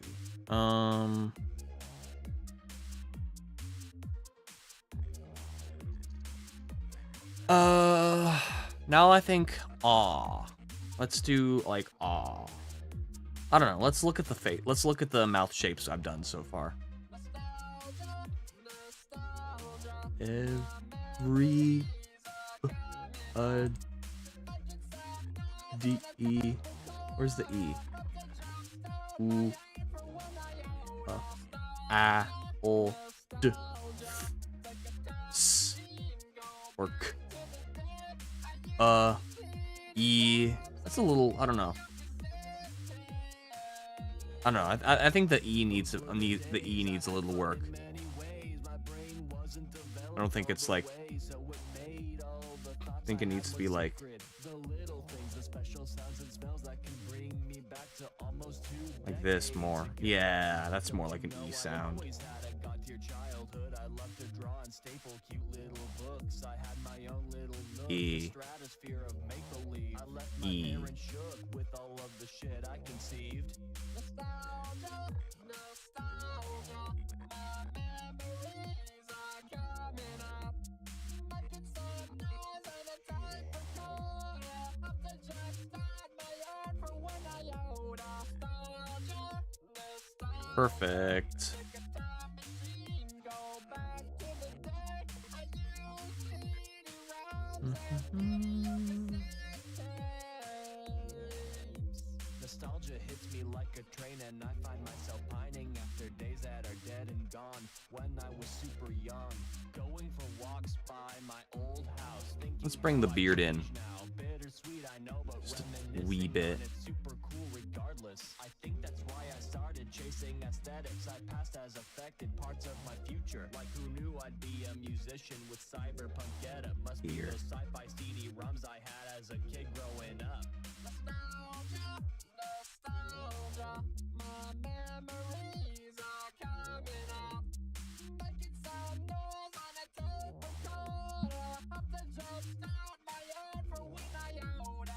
Now I think aw. Let's do like aw. I don't know. Let's look at the face. Let's look at the mouth shapes I've done so far. Every D E. Where's the E? U A O D S or K E. That's a little. I don't know. I think the E needs a little work. I don't think it's like. I think it needs to be like. Like this more. Yeah, that's more like an E sound. E. E. Perfect. Nostalgia hits me like a train and I find myself pining after days that are dead and gone. When I was super young, going for walks by my old house. Let's bring the beard in. Just a wee bit. Super cool regardless. I think that's why I started chasing aesthetics. I passed as affected parts of my future. Like who knew I'd be a musician with cyberpunk getup? Must be those sci-fi CD-ROMs I had as a kid growing up. Nostalgia, my memories are coming up. Making some noise on a tape recorder. Up to just start my head for when I old.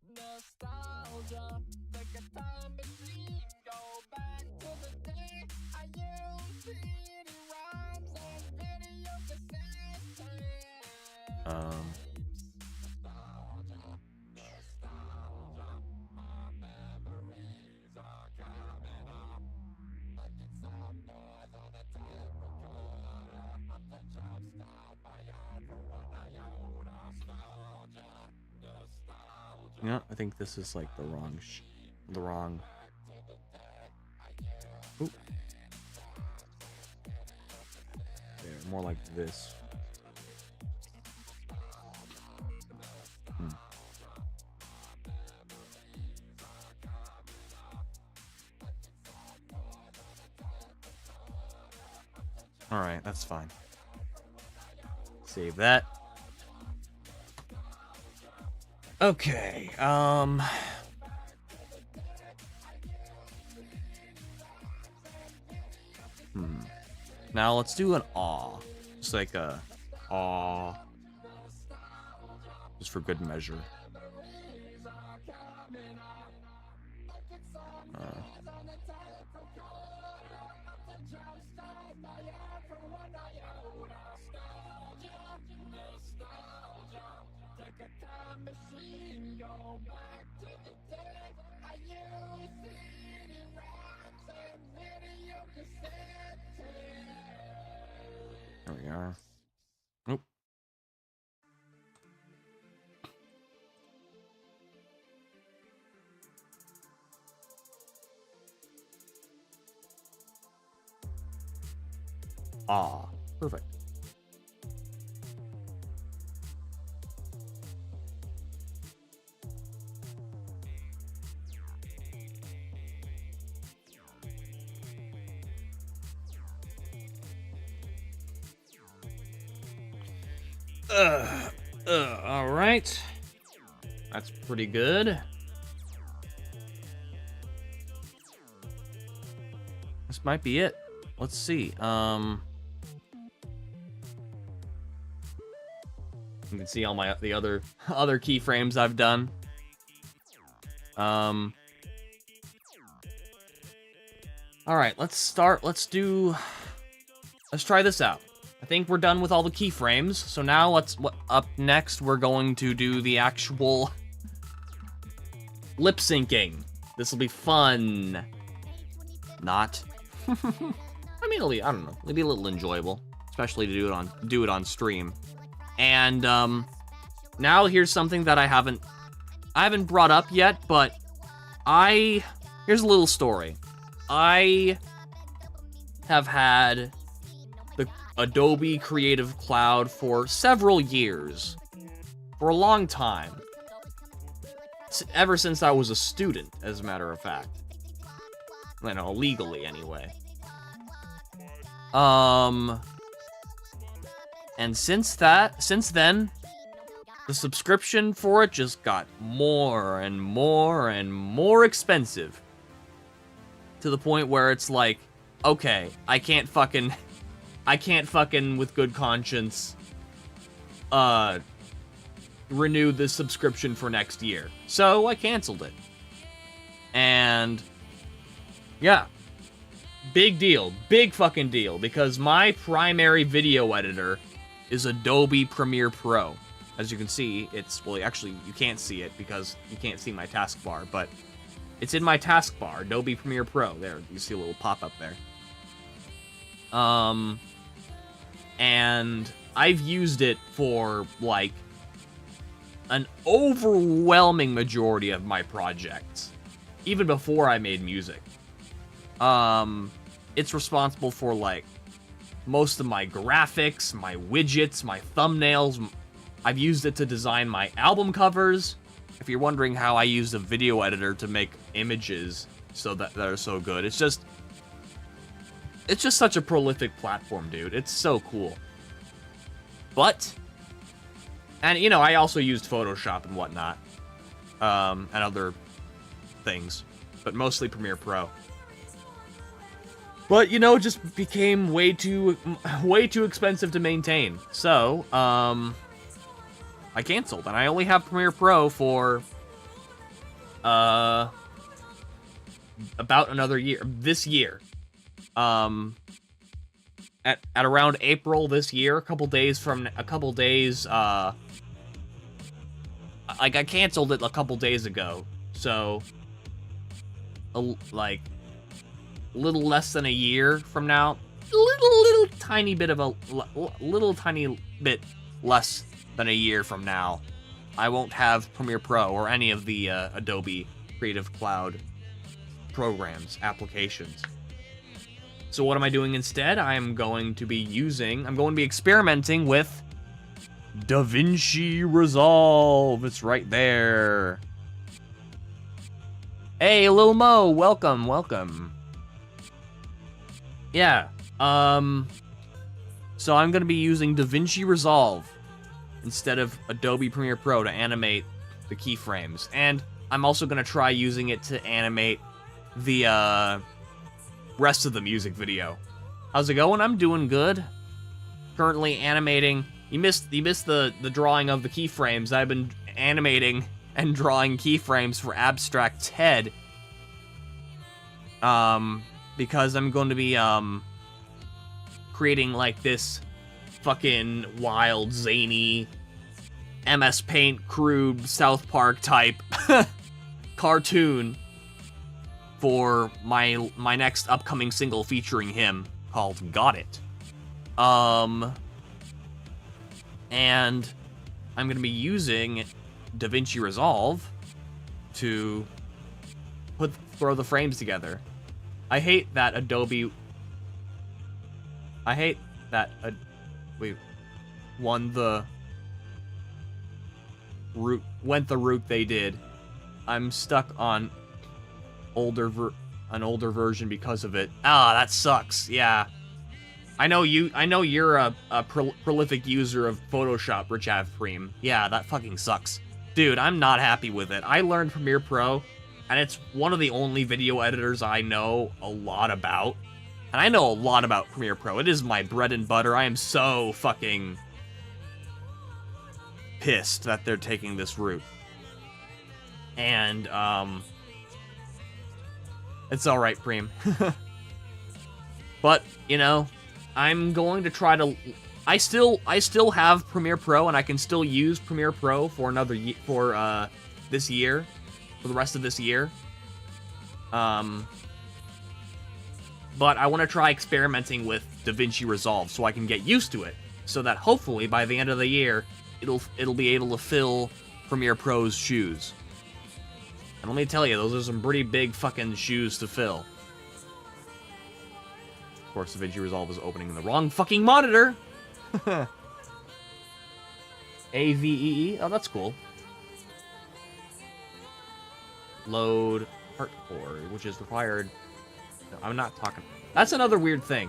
Nostalgia, like a time machine. Go back to the day I used CD-ROMs and video cassettes. Yeah, I think this is like the wrong the wrong. Oop. There, more like this. Alright, that's fine. Save that. Okay, Now let's do an aw. Just like a aw. Just for good measure. There we are. Nope. Ah, perfect. All right. That's pretty good. This might be it. Let's see. You can see all the other keyframes I've done. All right, let's try this out. I think we're done with all the keyframes. So now up next we're going to do the actual lip syncing. This will be fun. Not. I mean, I don't know. It'll be a little enjoyable, especially to do it on stream. And now here's something that I haven't brought up yet, but here's a little story. I have had the Adobe Creative Cloud for several years. For a long time. Ever since I was a student, as a matter of fact. You know, legally anyway. And since then, the subscription for it just got more and more and more expensive. To the point where it's like, okay, I can't fucking with good conscience renew this subscription for next year. So I canceled it. And yeah. Big deal. Big fucking deal. Because my primary video editor is Adobe Premiere Pro. As you can see, well, actually, you can't see it because you can't see my taskbar, but it's in my taskbar, Adobe Premiere Pro. There, you see a little pop-up there. And I've used it for, like, an overwhelming majority of my projects. Even before I made music. It's responsible for, like, most of my graphics, my widgets, my thumbnails. I've used it to design my album covers. If you're wondering how I use a video editor to make images that are so good, it's just such a prolific platform, dude. It's so cool. And you know, I also used Photoshop and whatnot, and other things, but mostly Premiere Pro. But, you know, it just became way too expensive to maintain. So, I canceled, and I only have Premiere Pro for, about another year. This year. At around April this year, a couple days, like, I canceled it a couple days ago. So, like, little less than a year from now, little tiny bit less than a year from now, I won't have Premiere Pro or any of the Adobe Creative Cloud programs, applications. So what am I doing instead? I'm going to be experimenting with DaVinci Resolve. It's right there. Hey, Lil Mo, welcome, welcome. Yeah, so I'm gonna be using DaVinci Resolve instead of Adobe Premiere Pro to animate the keyframes. And I'm also gonna try using it to animate the, rest of the music video. How's it going? I'm doing good. Currently animating. You missed the drawing of the keyframes. I've been animating and drawing keyframes for Abstract's head. Because I'm going to be, creating, like, this fucking wild, zany, MS Paint, crude, South Park type cartoon for my next upcoming single featuring him called Got It. And I'm going to be using DaVinci Resolve to throw the frames together. I hate that Adobe went the route they did. I'm stuck on an older version because of it. Ah, that sucks. Yeah. I know you're a prolific user of Photoshop, Rich Avpreem. Yeah, that fucking sucks. Dude, I'm not happy with it. I learned Premiere Pro, and it's one of the only video editors I know a lot about. And I know a lot about Premiere Pro. It is my bread and butter. I am so fucking pissed that they're taking this route. And, it's alright, Preem. But, you know, I'm going to try to... I still have Premiere Pro, and I can still use Premiere Pro for this year. For the rest of this year. But I want to try experimenting with DaVinci Resolve so I can get used to it. So that hopefully, by the end of the year, it'll be able to fill Premiere Pro's shoes. And let me tell you, those are some pretty big fucking shoes to fill. Of course, DaVinci Resolve is opening in the wrong fucking monitor! AVEE? Oh, that's cool. Load hardcore, which is required... No, I'm not talking... That's another weird thing.